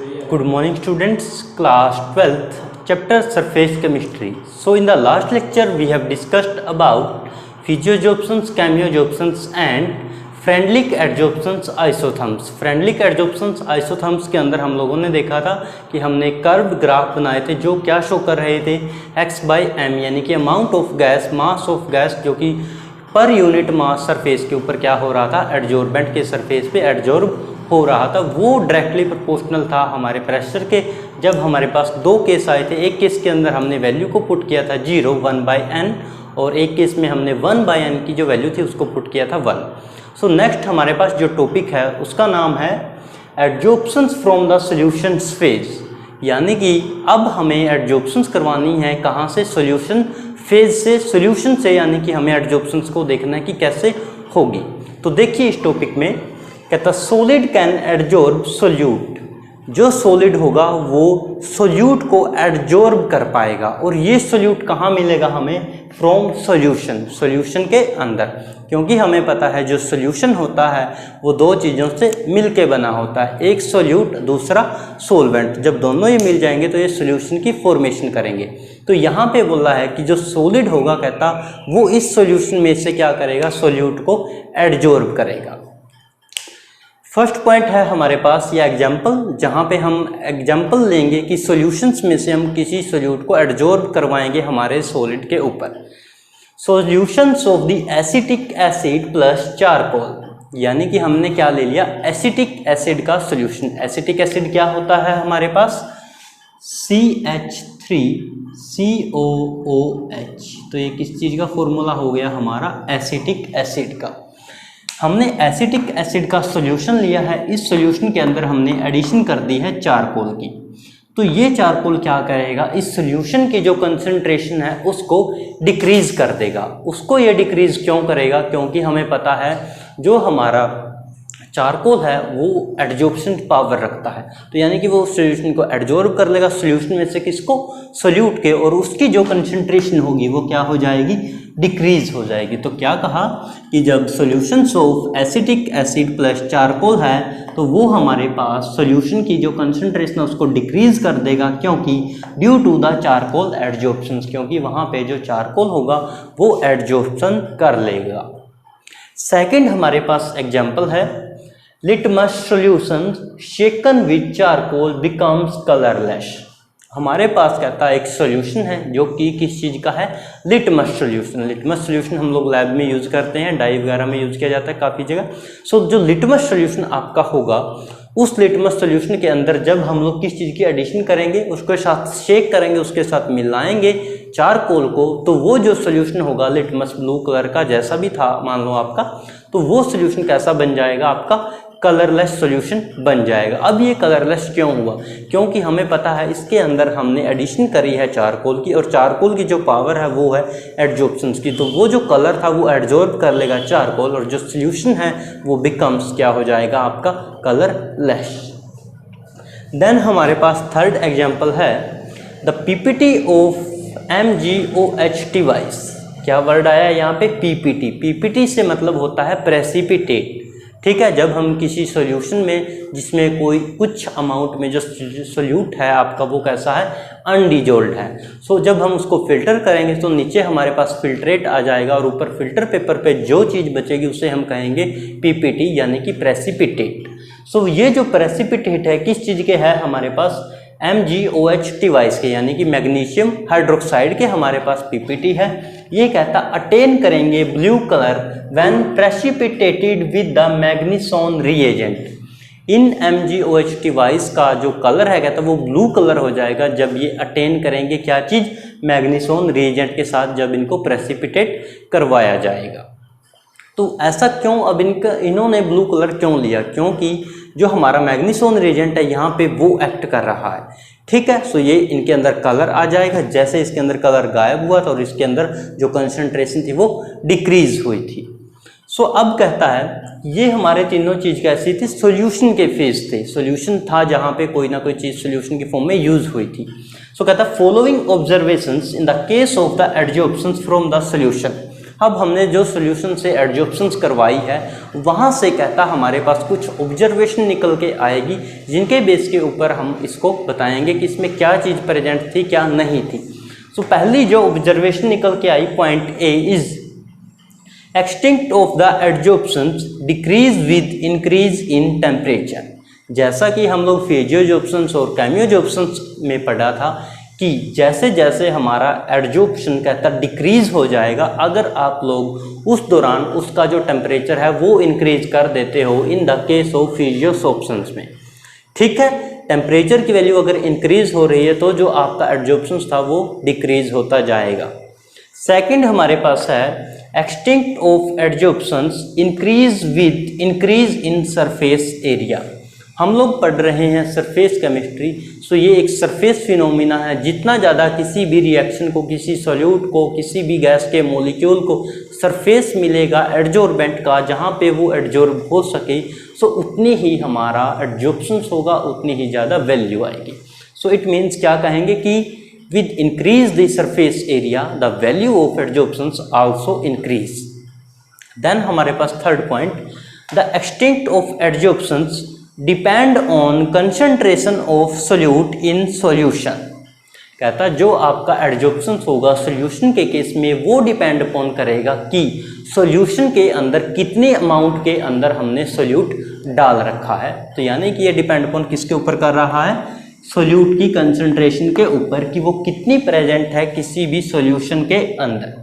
Good morning students, class 12th, chapter surface chemistry. So in the last lecture we have discussed about physioadsorptions, chemioadsorptions and Freundlich adsorptions isotherms. Freundlich adsorptions isotherms के अंदर हम लोगों ने देखा था कि हमने कर्व्ड ग्राफ बनाए थे जो क्या शो कर रहे थे x/m यानी कि amount of gas, mass of gas जो कि पर यूनिट मास सरफेस के ऊपर क्या हो रहा था, एडजॉर्बेंट के सरफेस पे एडजॉर्ब हो रहा था, वो डायरेक्टली प्रोपोर्शनल था हमारे प्रेशर के। जब हमारे पास दो केस आए थे, एक केस के अंदर हमने वैल्यू को पुट किया था 0 1/n और एक केस में हमने 1/n की जो वैल्यू थी उसको पुट किया था 1। सो नेक्स्ट हमारे पास जो टॉपिक है उसका नाम है एडजॉर्प्शंस फ्रॉम द सॉल्यूशंस फेज, यानी कि अब हमें एडजॉर्प्शंस करवानी है कहाँ से, सॉल्यूशन फेज से, सॉल्यूशन से, यानी कि हमें एडजॉर्प्शंस को देखना है कि कैसे होगी। तो देखिए इस टॉपिक में कहता सॉलिड कैन एडजॉर्ब सोल्यूट, जो सॉलिड होगा वो सोल्यूट को एडजॉर्ब कर पाएगा और ये सोल्यूट कहाँ मिलेगा हमें, फ्रॉम सॉल्यूशन, सॉल्यूशन के अंदर, क्योंकि हमें पता है जो सॉल्यूशन होता है वो दो चीज़ों से मिलके बना होता है, एक सोल्यूट दूसरा सोलवेंट। जब दोनों ये मिल जाएंगे तो ये सॉल्यूशन की फॉर्मेशन करेंगे। तो यहाँ पे बोल रहा है कि जो सॉलिड होगा कहता वो इस सॉल्यूशन में से क्या करेगा, सोल्यूट को एडजॉर्ब करेगा। फर्स्ट पॉइंट है हमारे पास ये एग्जाम्पल, जहाँ पे हम एग्जाम्पल लेंगे कि सॉल्यूशंस में से हम किसी सोल्यूट को एडजॉर्ब करवाएंगे हमारे सॉलिड के ऊपर। Solutions of the acetic acid plus charcoal, यानी कि हमने क्या ले लिया, एसिटिक एसिड का सॉल्यूशन। एसिटिक एसिड क्या होता है हमारे पास, CH3COOH, तो ये किस चीज़ का फॉर्मूला हो गया हमारा, एसिटिक एसिड का। हमने एसिटिक एसिड का सॉल्यूशन लिया है, इस सॉल्यूशन के अंदर हमने एडिशन कर दी है चारकोल की। तो ये चारकोल क्या करेगा, इस सॉल्यूशन की जो कंसंट्रेशन है उसको डिक्रीज कर देगा। उसको ये डिक्रीज क्यों करेगा, क्योंकि हमें पता है जो हमारा चारकोल है वो एडजॉर्प्शन पावर रखता है, तो यानी कि वो सॉल्यूशन को एडजॉर्ब कर लेगा सॉल्यूशन में से किसको, सोल्यूट के, और उसकी जो कंसंट्रेशन होगी वो क्या हो जाएगी, डिक्रीज हो जाएगी। तो क्या कहा कि जब solutions of acetic acid plus charcoal है तो वो हमारे पास सॉल्यूशन की जो कंसंट्रेशन है उसको डिक्रीज कर देगा, क्योंकि due to the charcoal adsorption, क्योंकि वहाँ पे जो चारकोल होगा वो एडजॉर्प्शन कर लेगा। सेकेंड हमारे पास एग्जाम्पल है litmus solution shaken with charcoal becomes colourless. हमारे पास कहता है एक सॉल्यूशन है जो कि किस चीज़ का है, लिटमस सॉल्यूशन। लिटमस सॉल्यूशन हम लोग लैब में यूज़ करते हैं, डाई वगैरह में यूज़ किया जाता है काफ़ी जगह। सो जो लिटमस सॉल्यूशन आपका होगा, उस लिटमस सॉल्यूशन के अंदर जब हम लोग किस चीज़ की एडिशन करेंगे, उसके साथ शेक करेंगे, उसके साथ मिलाएंगे चारकोल को, तो वो जो सॉल्यूशन होगा लिटमस ब्लू कलर का जैसा भी था मान लो आपका, तो वो सॉल्यूशन कैसा बन जाएगा आपका, कलरलेस सॉल्यूशन बन जाएगा। अब ये कलरलेस क्यों हुआ, क्योंकि हमें पता है इसके अंदर हमने एडिशन करी है चारकोल की, और चारकोल की जो पावर है वो है एडजॉर्प्शन की, तो वो जो कलर था वो एडजॉर्ब कर लेगा चारकोल, और जो सॉल्यूशन है वो बिकम्स क्या हो जाएगा आपका, कलरलेस। देन हमारे पास थर्ड एग्जाम्पल है the PPT of MgOH device. क्या वर्ड आया यहाँ पे, पीपीटी। पीपीटी से मतलब होता है प्रेसिपिटेट, ठीक है। जब हम किसी सॉल्यूशन में जिसमें कोई कुछ अमाउंट में जो सोल्यूट है आपका वो कैसा है, अनडिजोल्ड है, सो जब हम उसको फिल्टर करेंगे तो नीचे हमारे पास फिल्ट्रेट आ जाएगा और ऊपर फिल्टर पेपर पे जो चीज़ बचेगी उसे हम कहेंगे पीपीटी, यानी कि प्रेसिपिटेट। सो ये जो प्रेसिपिटेट है किस चीज़ के है हमारे पास, MgOH डिवाइस के, यानी कि मैग्नीशियम हाइड्रोक्साइड के हमारे पास पीपीटी है। ये कहता अटेन करेंगे blue colour when precipitated with the magneson reagent. In MgOH device का जो कलर है कहता वो ब्लू कलर हो जाएगा जब ये अटेन करेंगे क्या चीज़, मैग्नीसोन रिएजेंट के साथ जब इनको प्रेसिपिटेट करवाया जाएगा। तो ऐसा क्यों, अब इन्होंने ब्लू कलर क्यों लिया, क्योंकि जो हमारा मैग्नीसोन रिएजेंट है यहाँ पे वो एक्ट कर रहा है, ठीक है। सो ये इनके अंदर कलर आ जाएगा, जैसे इसके अंदर कलर गायब हुआ था और इसके अंदर जो कंसंट्रेशन थी वो डिक्रीज हुई थी। सो अब कहता है ये हमारे तीनों चीज़ कैसी थी, सॉल्यूशन के फेज थे, सॉल्यूशन था जहाँ पे कोई ना कोई चीज़ सॉल्यूशन की फॉर्म में यूज हुई थी। सो कहता है following observations in the case of the adsorptions from the solution. अब हमने जो सॉल्यूशन से एडजॉर्प्शंस करवाई है वहाँ से कहता हमारे पास कुछ ऑब्जर्वेशन निकल के आएगी, जिनके बेस के ऊपर हम इसको बताएंगे कि इसमें क्या चीज़ प्रेजेंट थी क्या नहीं थी। सो पहली जो ऑब्जर्वेशन निकल के आई, point A is extent of the adsorptions decrease with increase in temperature. जैसा कि हम लोग फेजियोजॉर्प्शंस और कैमियोजॉर्प्शंस में पढ़ा था कि जैसे जैसे हमारा एडजॉर्प्शन कहता डिक्रीज हो जाएगा, अगर आप लोग उस दौरान उसका जो टेम्परेचर है वो इंक्रीज कर देते हो इन द केस ऑफ फेजियोजॉर्प्शंस में, ठीक है। टेम्परेचर की वैल्यू अगर इंक्रीज हो रही है तो जो आपका एडजॉर्प्शन था वो डिक्रीज होता जाएगा। सेकंड हमारे पास है extent of adsorptions increase with increase in surface area. हम लोग पढ़ रहे हैं सरफेस केमिस्ट्री, सो ये एक सरफेस फिनोमिना है। जितना ज़्यादा किसी भी रिएक्शन को, किसी सॉल्यूट को, किसी भी गैस के मॉलिक्यूल को सरफेस मिलेगा एडजॉर्बेंट का जहाँ पे वो एडजॉर्ब हो सके, सो उतनी ही हमारा एडजॉर्प्शंस होगा, उतनी ही ज़्यादा वैल्यू आएगी। सो इट मीन्स क्या कहेंगे कि with increase the surface area the value of adsorptions also increase। then हमारे पास third point, the extent of adsorptions depend on concentration of solute in solution। कहता जो आपका एडजॉर्प्शन होगा सॉल्यूशन के केस में वो डिपेंड अपॉन करेगा कि सॉल्यूशन के अंदर कितने अमाउंट के अंदर हमने सॉल्यूट डाल रखा है। तो यानी कि ये डिपेंड अपॉन किसके ऊपर कर रहा है, सॉल्यूट की कंसंट्रेशन के ऊपर कि वो कितनी प्रेजेंट है किसी भी सॉल्यूशन के अंदर।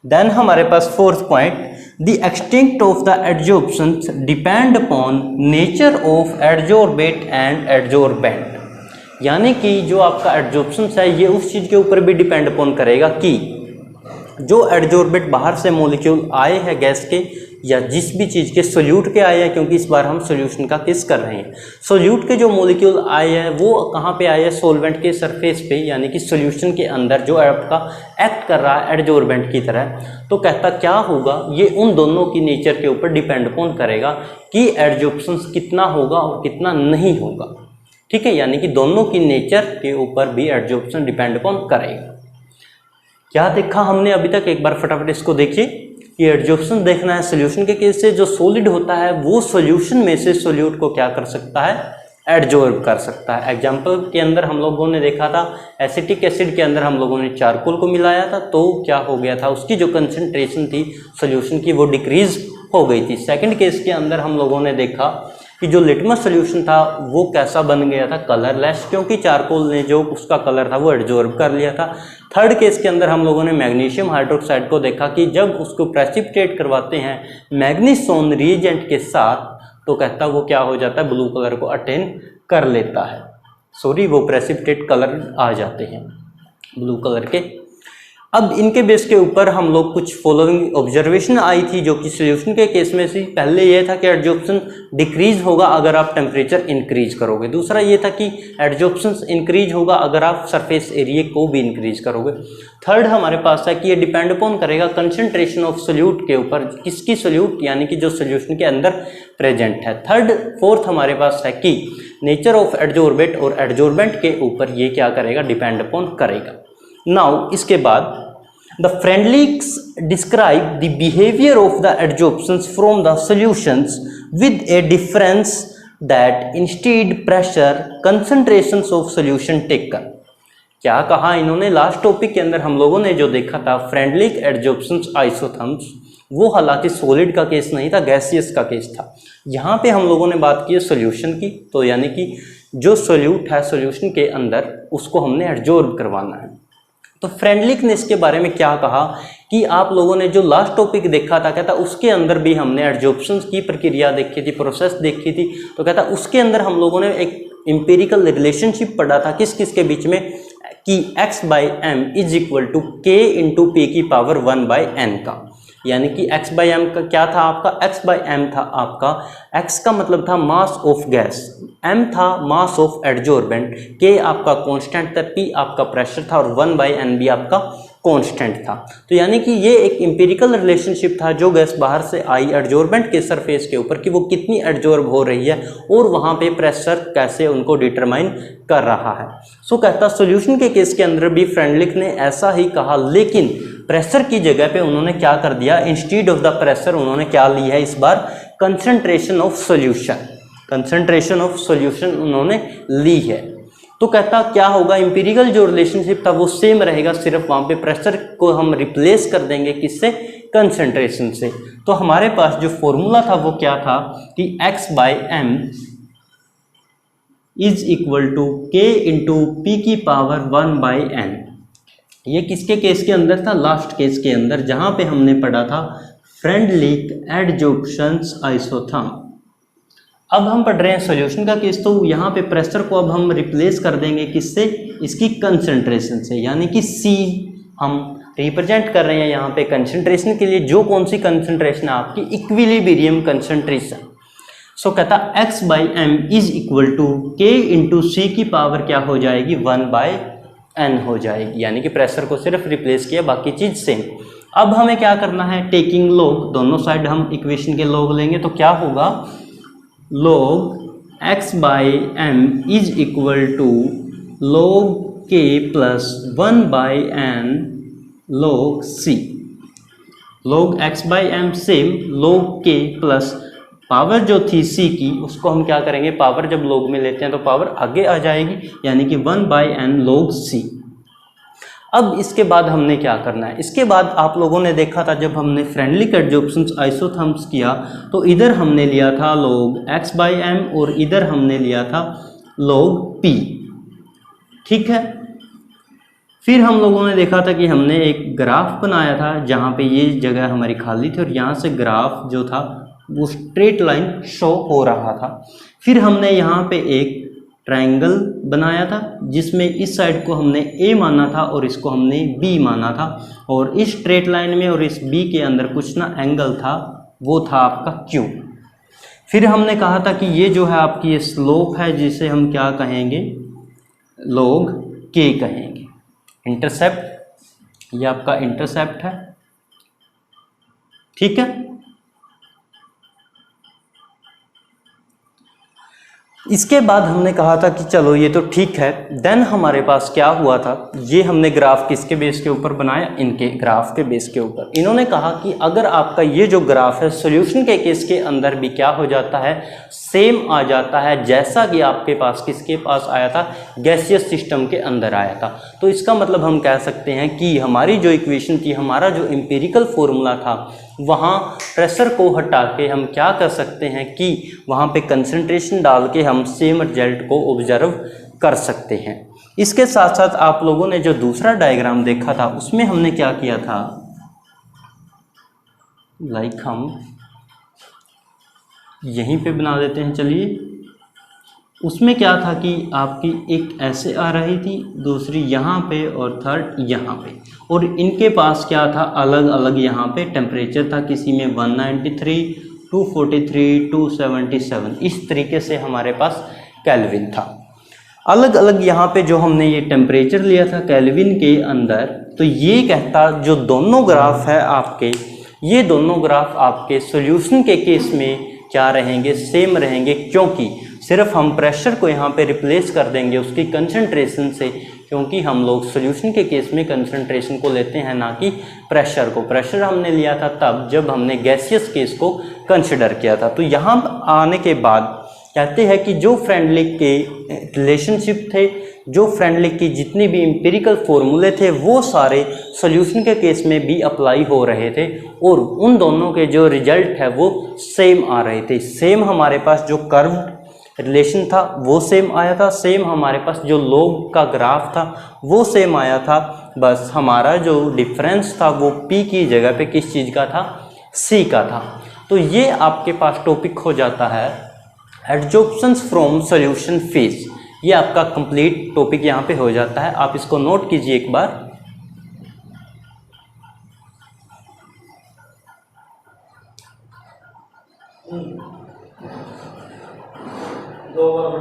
देन हमारे पास fourth point, the extent of the adsorptions depend upon nature of adsorbate and adsorbent. यानी कि जो आपका एडजॉर्प्शंस है ये उस चीज़ के ऊपर भी डिपेंड अपॉन करेगा कि जो एडजॉर्बेट बाहर से मॉलिक्यूल आए हैं गैस के या जिस भी चीज़ के, सोल्यूट के आए हैं, क्योंकि इस बार हम सोल्यूशन का केस कर रहे हैं। सोल्यूट के जो मॉलिक्यूल आए हैं वो कहाँ पे आए हैं, सॉल्वेंट के सरफेस पे, यानी कि सोल्यूशन के अंदर जो आपका एक्ट कर रहा है एडजॉर्बेंट की तरह। तो कहता क्या होगा, ये उन दोनों की नेचर के ऊपर डिपेंड अपॉन करेगा कि एडजॉर्प्शन कितना होगा और कितना नहीं होगा, ठीक है। यानी कि दोनों की नेचर के ऊपर भी एडजॉर्प्शन डिपेंड अपॉन करेगा। क्या देखा हमने अभी तक, एक बार फटाफट इसको देखिए कि एडजॉर्प्शन देखना है सॉल्यूशन के केस से। जो सॉलिड होता है वो सॉल्यूशन में से सॉल्यूट को क्या कर सकता है, एडजॉर्ब कर सकता है। एग्जांपल के अंदर हम लोगों ने देखा था एसिटिक एसिड के अंदर हम लोगों ने चारकोल को मिलाया था, तो क्या हो गया था, उसकी जो कंसंट्रेशन थी सॉल्यूशन की वो डिक्रीज हो गई थी। सेकंड केस के अंदर हम लोगों ने देखा कि जो लिटमस सॉल्यूशन था वो कैसा बन गया था, कलरलेस, क्योंकि चारकोल ने जो उसका कलर था वो एडजॉर्ब कर लिया था। थर्ड केस के अंदर हम लोगों ने मैग्नीशियम हाइड्रोक्साइड को देखा कि जब उसको प्रेसिपिटेट करवाते हैं मैग्नीसोन रिएजेंट के साथ तो कहता वो क्या हो जाता है, ब्लू कलर को अटेन कर लेता है, सॉरी वो प्रेसिपिटेट कलर आ जाते हैं ब्लू कलर के। अब इनके बेस के ऊपर हम लोग कुछ फॉलोइंग ऑब्जर्वेशन आई थी जो कि सॉल्यूशन के केस में से पहले ये था कि एडजॉर्प्शन डिक्रीज होगा अगर आप टेम्परेचर इंक्रीज करोगे। दूसरा ये था कि एडजॉर्प्शन इंक्रीज होगा अगर आप सरफेस एरिया को भी इंक्रीज करोगे। थर्ड हमारे पास है कि ये डिपेंड अपॉन करेगा कंसंट्रेशन ऑफ सोल्यूट के ऊपर, किसकी सोल्यूट, यानी कि जो सोल्यूशन के अंदर प्रेजेंट है। फोर्थ हमारे पास है कि नेचर ऑफ एडजॉर्बेट और एडजॉर्बेंट के ऊपर ये क्या करेगा, डिपेंड अपॉन करेगा। नाउ इसके बाद the Freundlichs describe the behavior of the adsorptions from the solutions with a difference that instead pressure concentrations of solution taken। क्या कहा इन्होंने, लास्ट टॉपिक के अंदर हम लोगों ने जो देखा था फ्रेंडलिक एडजॉर्प्शंस आइसोथर्म्स, वो हालांकि सॉलिड का केस नहीं था, गैसियस का केस था। यहाँ पे हम लोगों ने बात की है सॉल्यूशन की, तो यानी कि जो सॉल्यूट है सॉल्यूशन के अंदर उसको हमने एडजॉर्ब करवाना है। तो फ्रेंडलिक ने इसके बारे में क्या कहा कि आप लोगों ने जो लास्ट टॉपिक देखा था, कहता उसके अंदर भी हमने एडजॉर्प्शन की प्रक्रिया देखी थी, प्रोसेस देखी थी। तो कहता उसके अंदर हम लोगों ने एक एम्पिरिकल रिलेशनशिप पढ़ा था किस किस के बीच में, कि x/m is equal to k into p की पावर 1/n का। यानी कि x/m का क्या था आपका, x/m था आपका, x का मतलब था मास ऑफ गैस, m था मास ऑफ एडजॉर्बेंट, k आपका कांस्टेंट था, p आपका प्रेशर था और 1/n भी आपका कांस्टेंट था। तो यानी कि ये एक एम्पिरिकल रिलेशनशिप था जो गैस बाहर से आई एडजॉर्बेंट के सरफेस के ऊपर कि वो कितनी एडजॉर्ब हो रही है और वहाँ पे प्रेशर कैसे उनको डिटरमाइन कर रहा है। सो कहता सॉल्यूशन के केस के अंदर भी फ्रेंडलिक ने ऐसा ही कहा, लेकिन प्रेशर की जगह पे उन्होंने क्या कर दिया, इंस्टीड ऑफ द प्रेशर उन्होंने क्या ली है इस बार, concentration of solution, concentration of solution उन्होंने ली है। तो कहता क्या होगा, एम्पिरिकल जो रिलेशनशिप था वो सेम रहेगा, सिर्फ वहाँ पे प्रेशर को हम रिप्लेस कर देंगे किससे, कंसंट्रेशन से। तो हमारे पास जो फॉर्मूला था वो क्या था कि x/m is equal to k into p की पावर 1/n। ये किसके केस के अंदर था, लास्ट केस के अंदर, जहां पे हमने पढ़ा था फ्रेंडलिक एडजॉर्प्शंस आइसोथर्म। अब हम पढ़ रहे हैं सॉल्यूशन का केस, तो यहाँ पे प्रेशर को अब हम रिप्लेस कर देंगे किससे, इसकी कंसंट्रेशन से, यानी कि C हम रिप्रेजेंट कर रहे हैं यहाँ पे कंसंट्रेशन के लिए, जो कौन सी कंसंट्रेशन है आपकी, इक्विलिब्रियम कंसंट्रेशन। सो कहता x/m is equal to k into c की पावर क्या हो जाएगी, 1/n हो जाएगी, यानी कि प्रेशर को सिर्फ रिप्लेस किया, बाकी चीज सेम। अब हमें क्या करना है, टेकिंग लॉग, दोनों साइड हम इक्वेशन के लॉग लेंगे, तो क्या होगा, log x/m is equal to log k plus 1/n log c। log x/m same log k plus power जो थी c की, उसको हम क्या करेंगे, पावर जब log में लेते हैं तो पावर आगे आ जाएगी, यानी कि 1/n log c। अब इसके बाद हमने क्या करना है, इसके बाद आप लोगों ने देखा था जब हमने फ्रेंडलिक एडजॉर्प्शंस आइसोथर्म्स किया, तो इधर हमने लिया था log x/m और इधर हमने लिया था log p, ठीक है। फिर हम लोगों ने देखा था कि हमने एक ग्राफ बनाया था जहाँ पे ये जगह हमारी खाली थी और यहाँ से ग्राफ जो था वो स्ट्रेट लाइन शो हो रहा था। फिर हमने यहाँ पे एक ट्रायंगल बनाया था जिसमें इस साइड को हमने A माना था और इसको हमने B माना था, और इस स्ट्रेट लाइन में और इस B के अंदर कुछ ना एंगल था, वो था आपका Q। फिर हमने कहा था कि ये जो है आपकी ये स्लोप है, जिसे हम क्या कहेंगे, log K कहेंगे। इंटरसेप्ट, ये आपका इंटरसेप्ट है, ठीक है। इसके बाद हमने कहा था कि चलो ये तो ठीक है, देन हमारे पास क्या हुआ था, ये हमने ग्राफ किसके बेस के ऊपर बनाया, इनके ग्राफ के बेस के ऊपर। इन्होंने कहा कि अगर आपका ये जो ग्राफ है सॉल्यूशन के केस के अंदर भी क्या हो जाता है, सेम आ जाता है जैसा कि आपके पास किसके पास आया था, गैसियस सिस्टम के अंदर आया था। तो इसका मतलब हम कह सकते हैं कि हमारी जो इक्वेशन थी, हमारा जो एम्पिरिकल फॉर्मूला था, वहाँ प्रेशर को हटा के हम क्या कर सकते हैं कि वहाँ पे कंसंट्रेशन डाल के हम सेम रिजल्ट को ऑब्जर्व कर सकते हैं। इसके साथ साथ आप लोगों ने जो दूसरा डायग्राम देखा था उसमें हमने क्या किया था, लाइक हम यहीं पे बना देते हैं, चलिए। उसमें क्या था कि आपकी एक ऐसे आ रही थी, दूसरी यहाँ पे और थर्ड यहाँ पे, और इनके पास क्या था, अलग अलग यहाँ पे टेम्परेचर था, किसी में 193, 243, 277, इस तरीके से हमारे पास केल्विन था। अलग अलग यहाँ पे जो हमने ये टेम्परेचर लिया था केल्विन के अंदर, तो ये कहता जो दोनों ग्राफ है आपके, ये दोनों ग्राफ आपके सॉल्यूशन के केस में क्या रहेंगे, सेम रहेंगे, क्योंकि सिर्फ हम प्रेशर को यहाँ पे रिप्लेस कर देंगे उसकी कंसंट्रेशन से, क्योंकि हम लोग सॉल्यूशन के केस में कंसंट्रेशन को लेते हैं ना कि प्रेशर को। प्रेशर हमने लिया था तब जब हमने गैसियस केस को कंसिडर किया था। तो यहाँ आने के बाद कहते हैं कि जो फ्रेंडलिक के रिलेशनशिप थे, जो फ्रेंडलिक की जितनी भी एम्पिरिकल फॉर्मूले थे, वो सारे सॉल्यूशन के केस में भी अप्लाई हो रहे थे, और उन दोनों के जो रिजल्ट है वो सेम आ रहे थे। सेम हमारे पास जो कर्व रिलेशन था वो सेम आया था, सेम हमारे पास जो लॉग का ग्राफ था वो सेम आया था, बस हमारा जो डिफरेंस था वो P की जगह पे किस चीज़ का था, C का था। तो ये आपके पास टॉपिक हो जाता है एडजॉर्प्शंस फ्रॉम सॉल्यूशन फेज। ये आपका कंप्लीट टॉपिक यहाँ पे हो जाता है, आप इसको नोट कीजिए एक बार। दो बार